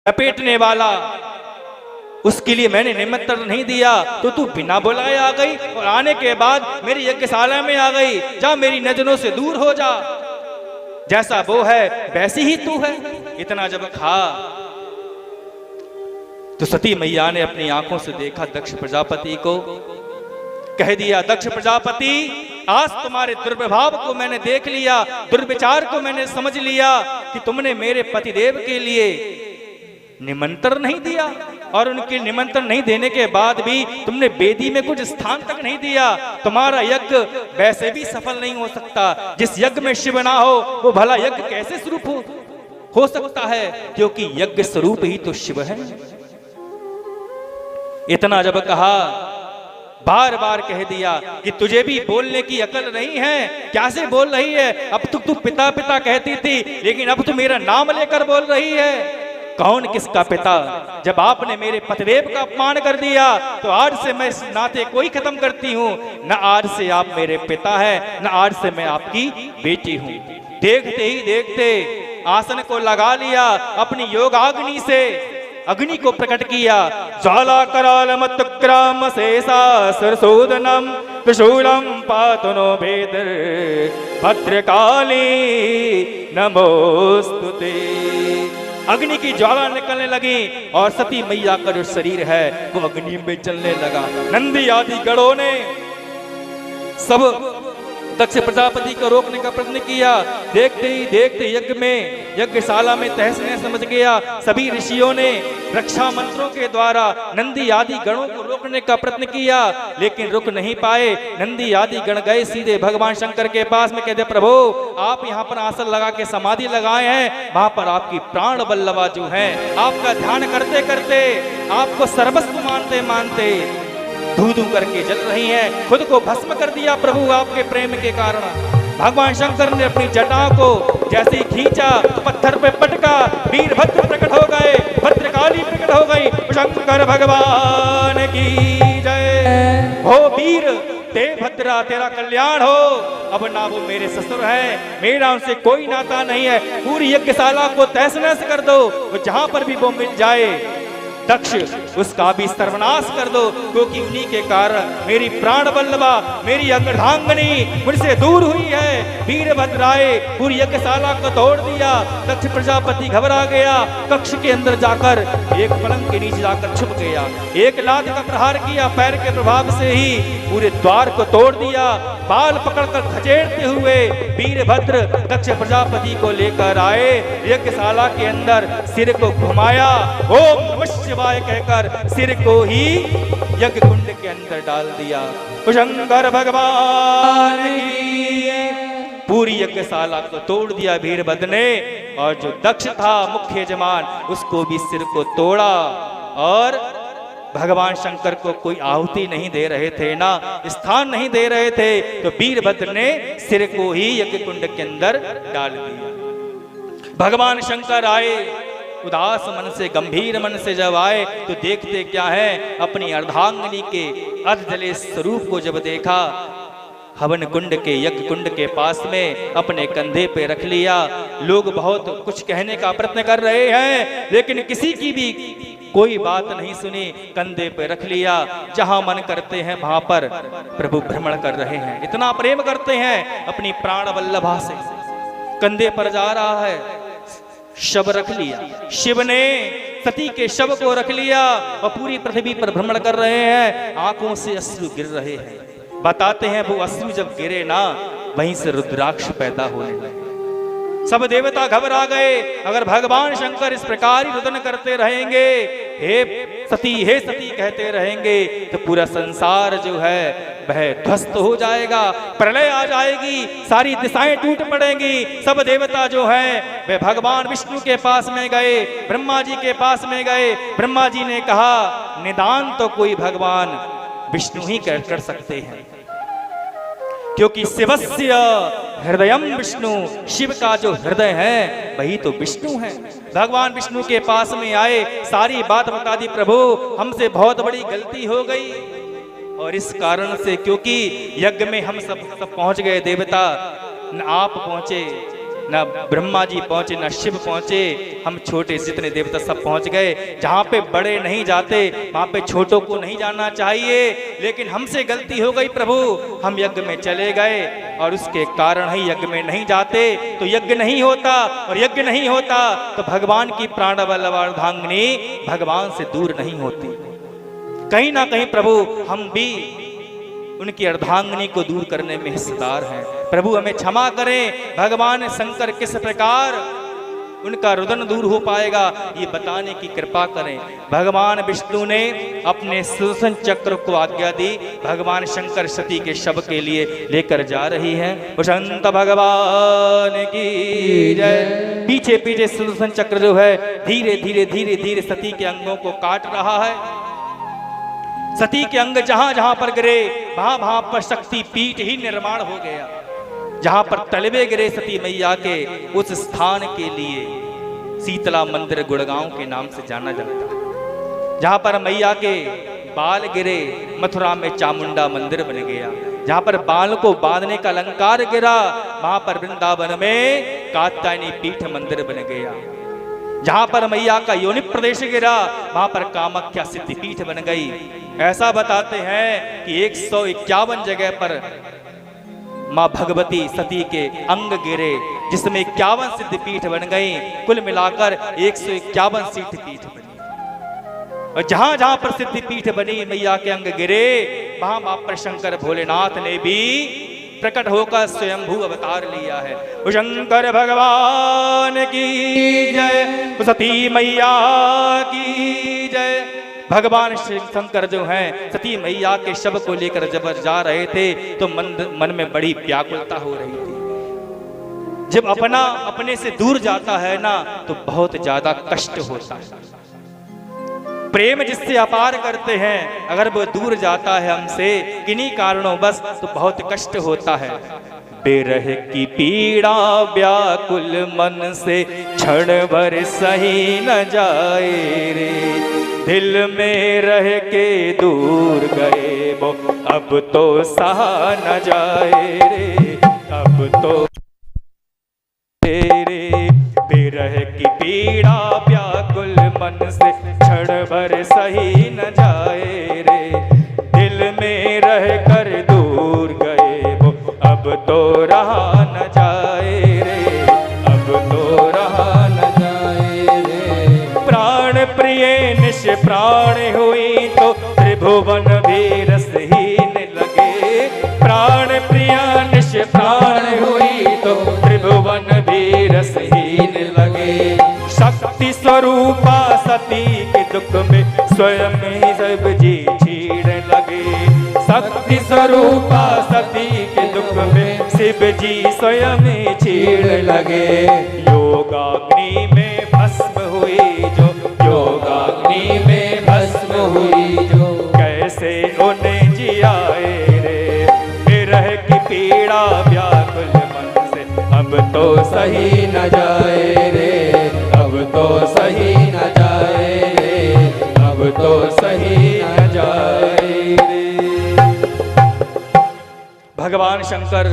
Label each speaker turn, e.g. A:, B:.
A: लपेटने वाला, उसके लिए मैंने निमंत्रण नहीं दिया तो तू बिना बुलाए आ गई और आने के बाद मेरी यज्ञशाला में आ गई। जा मेरी नजरों से दूर हो जा, जैसा वो है वैसी ही तू है। इतना जब कहा तो सती मैया ने अपनी आंखों से देखा दक्ष प्रजापति को, कह दिया दक्ष प्रजापति आज तुम्हारे दुर्प्रभाव को मैंने देख लिया, दुर्विचार को मैंने समझ लिया कि तुमने मेरे पतिदेव के लिए निमंत्रण नहीं दिया और उनके निमंत्रण नहीं देने के बाद भी तुमने वेदी में कुछ स्थान तक नहीं दिया। तुम्हारा यज्ञ वैसे भी सफल नहीं हो सकता। जिस यज्ञ में शिव ना हो वो भला यज्ञ कैसे स्वरूप हो सकता है, क्योंकि यज्ञ स्वरूप ही तो शिव है। इतना जब कहा, बार बार कह दिया कि तुझे भी बोलने की अकल नहीं है, क्या से बोल रही है? अब तू पिता पिता कहती थी, लेकिन अब तू मेरा नाम लेकर बोल रही है। कौन किसका पिता? जब आपने मेरे पतिदेव का अपमान कर दिया तो आज से मैं इस नाते को ही खत्म करती हूँ। न आज से आप मेरे पिता हैं, न आज से मैं आपकी बेटी हूँ। देखते ही देखते आसन को लगा लिया, अपनी योगाग्नि से अग्नि को प्रकट किया। ज्वाला कराल मत्क्राम शेषा सरसोदनम त्रिशूलम पातनो भेदर भद्रकाली नमोस्तुते। अग्नि की ज्वाला निकलने लगी और सती मैया का जो शरीर है वो अग्नि में जलने लगा। नंदी आदि गणों ने सब दक्ष प्रजापति को रोकने का प्रयत्न किया। देखते ही देखते यज्ञ में यज्ञशाला में तहस नहस समझ गया। सभी ऋषियों ने रक्षा मंत्रों के द्वारा नंदी आदि गणों को रोकने का प्रयत्न किया, लेकिन रुक नहीं पाए। नंदी आदि गण गए सीधे भगवान शंकर के पास में, कहते प्रभु आप यहाँ पर आसन लगा के समाधि लगाए हैं, वहां पर आपकी प्राण वल्लभा जो है आपका ध्यान करते करते आपको सर्वस्व मानते मानते धू धू करके जल रही हैं। खुद को भस्म कर दिया प्रभु आपके प्रेम के कारण। भगवान शंकर ने अपनी जटा को जैसे ही खींचा, पत्थर पे पटका, वीरभद्र प्रकट हो गए, भद्रकाली प्रकट हो गई। शंकर भगवान की जय। हो वीर भद्रा तेरा कल्याण हो। अब ना वो मेरे ससुर हैं, मेरा उनसे कोई नाता नहीं है। पूरी यज्ञशाला को तहस नहस कर दो, जहां पर भी वो मिल जाए दक्ष उसका भी सर्वनाश कर दो, क्योंकि उन्हीं के कारण मेरी प्राण वल्लभा मेरी अर्धांगिनी मुझसे दूर हुई है। वीरभद्र आए, पूरी यज्ञशाला को तोड़ दिया। दक्ष प्रजापति घबरा गया, कक्ष के अंदर जाकर एक पलंग के नीचे जाकर छुप गया। एक लात का प्रहार किया, पैर के प्रभाव से ही पूरे द्वार को तोड़ दिया। बाल पकड़कर खचेड़ते हुए वीरभद्र दक्ष प्रजापति को लेकर आए। यज्ञशाला के अंदर सिर को घुमाया, ओम नमः शिवाय कहकर सिर को ही यज्ञ कुंड के अंदर डाल दिया। शंकर भगवान की पूरी यज्ञशाला को तोड़ दिया वीरभद्र ने, और जो दक्ष था मुख्य यजमान उसको भी सिर को तोड़ा। और भगवान शंकर को कोई आहुति नहीं दे रहे थे, ना स्थान नहीं दे रहे थे, तो वीरभद्र ने सिर को ही यज्ञ कुंड के अंदर डाल दिया। भगवान शंकर आए, उदास मन से गंभीर मन से जब आए तो देखते क्या है, अपनी अर्धांगिनी के अर्धजले स्वरूप को जब देखा, हवन कुंड के यज्ञ कुंड के पास में अपने कंधे पे रख लिया। लोग बहुत कुछ कहने का प्रयत्न कर रहे हैं, लेकिन किसी की भी कोई बात नहीं सुनी। कंधे पे रख लिया, जहां मन करते हैं वहां पर प्रभु भ्रमण कर रहे हैं। इतना प्रेम करते हैं अपनी प्राण वल्लभा से। कंधे पर जा रहा है, शव रख लिया, शिव ने सती के शव को रख लिया और पूरी पृथ्वी पर भ्रमण कर रहे हैं। आंखों से अश्रु गिर रहे हैं। बताते हैं वो अश्रु जब गिरे ना, वहीं से रुद्राक्ष पैदा होने लगे। सब देवता घबरा गए। अगर भगवान शंकर इस प्रकार ही रुदन करते रहेंगे, हे सती कहते रहेंगे, तो पूरा संसार जो है वह ध्वस्त हो जाएगा, प्रलय आ जाएगी, सारी दिशाएं टूट पड़ेंगी। सब देवता जो हैं वे भगवान विष्णु के पास में गए, ब्रह्मा जी के पास में गए। ब्रह्मा जी ने कहा निदान तो कोई भगवान विष्णु ही कर सकते हैं, क्योंकि शिवस्य हृदयम विष्णु, शिव का जो हृदय है वही तो विष्णु है। भगवान विष्णु के पास में आए, सारी बात बता दी, प्रभु हमसे बहुत बड़ी गलती हो गई और इस कारण से, क्योंकि यज्ञ में हम सब पहुंच गए देवता, न आप पहुंचे ना ब्रह्मा जी पहुंचे, ना शिव पहुंचे, हम छोटे जितने देवता सब पहुंच गए। जहां पे बड़े नहीं जाते वहां पे छोटों को नहीं जाना चाहिए, लेकिन हमसे गलती हो गई प्रभु, हम यज्ञ में चले गए और उसके कारण ही यज्ञ में नहीं जाते तो यज्ञ नहीं होता, और यज्ञ नहीं होता तो भगवान की प्राणवल्लभ अर्धांगिनी भगवान से दूर नहीं होती। कहीं ना कहीं प्रभु हम भी उनकी अर्धांगिनी को दूर करने में हिस्सेदार हैं। प्रभु हमें क्षमा करें। भगवान शंकर किस प्रकार उनका रुदन दूर हो पाएगा ये बताने की कृपा करें। भगवान विष्णु ने अपने सुदर्शन चक्र को आज्ञा दी, भगवान शंकर सती के शव के लिए लेकर जा रही हैं। संत भगवान की जय। पीछे पीछे सुदर्शन चक्र जो है धीरे धीरे धीरे धीरे सती के अंगों को काट रहा है। सती के अंग जहां जहां पर गिरे वहां वहां पर शक्ति पीठ ही निर्माण हो गया। जहां पर तलवे गिरे सती मैया के, उस स्थान के लिए शीतला मंदिर गुड़गांव के नाम से जाना जाता है। जहां पर मैया के बाल गिरे मथुरा में चामुंडा मंदिर बन गया। जहां पर बाल को बांधने का अलंकार गिरा वहां पर वृंदावन में कात्यायनी पीठ मंदिर बन गया। जहां पर मैया का योनि प्रदेश गिरा वहां पर कामाख्या सिद्धिपीठ बन गई। ऐसा बताते हैं कि 151 जगह पर मां भगवती सती के अंग गिरे, जिसमें 51 सिद्धिपीठ बन गई। कुल मिलाकर 151 सिद्धिपीठ बनी। और जहां जहां पर सिद्धिपीठ बनी मैया के अंग गिरे वहां वहां पर शंकर भोलेनाथ ने भी प्रकट होकर स्वयंभू अवतार लिया है। शंकर भगवान की जय, सती मैया की जय। भगवान शंकर जो हैं सती मैया के शव को लेकर जब जा रहे थे तो मन में बड़ी व्याकुलता हो रही थी। जब अपना अपने से दूर जाता है ना तो बहुत ज्यादा कष्ट होता है। प्रेम जिससे अपार करते हैं अगर वो दूर जाता है हमसे किन्हीं कारणों बस तो बहुत कष्ट होता है। बेरह की पीड़ा व्याकुल मन से क्षण भर सही न जाए रे, दिल में रह के दूर गए वो अब तो सहा न जाए रे, अब तो तेरे। बेरह की पीड़ा व्याकुल मन से क्षण भर सही न जाए रे, दिल में रह कर दूर गए वो अब तो रहा न जाए रे, अब तो रहा न जाए रे। प्राण प्रिय निश प्राण हुई तो त्रिभुवन भी रसहीन लगे। प्राण प्रिय निश प्राण हुई तो त्रिभुवन भी रसहीन लगे। शक्ति स्वरूपा सती के दुख में स्वयं ही सब जी छीड़ लगे। शक्ति स्वरूपा सती के दुख में शिव जी स्वयं ही छीड़ लगे। योगाग्नि में भस्म हुई जो, योगाग्नि में भस्म हुई जो, कैसे उन्हें जियाए रे। विरह की पीड़ा व्याकुल मन से अब तो सही न जाए रे, अब तो सही न जाए रे, अब तो सही न जाए रे। भगवान शंकर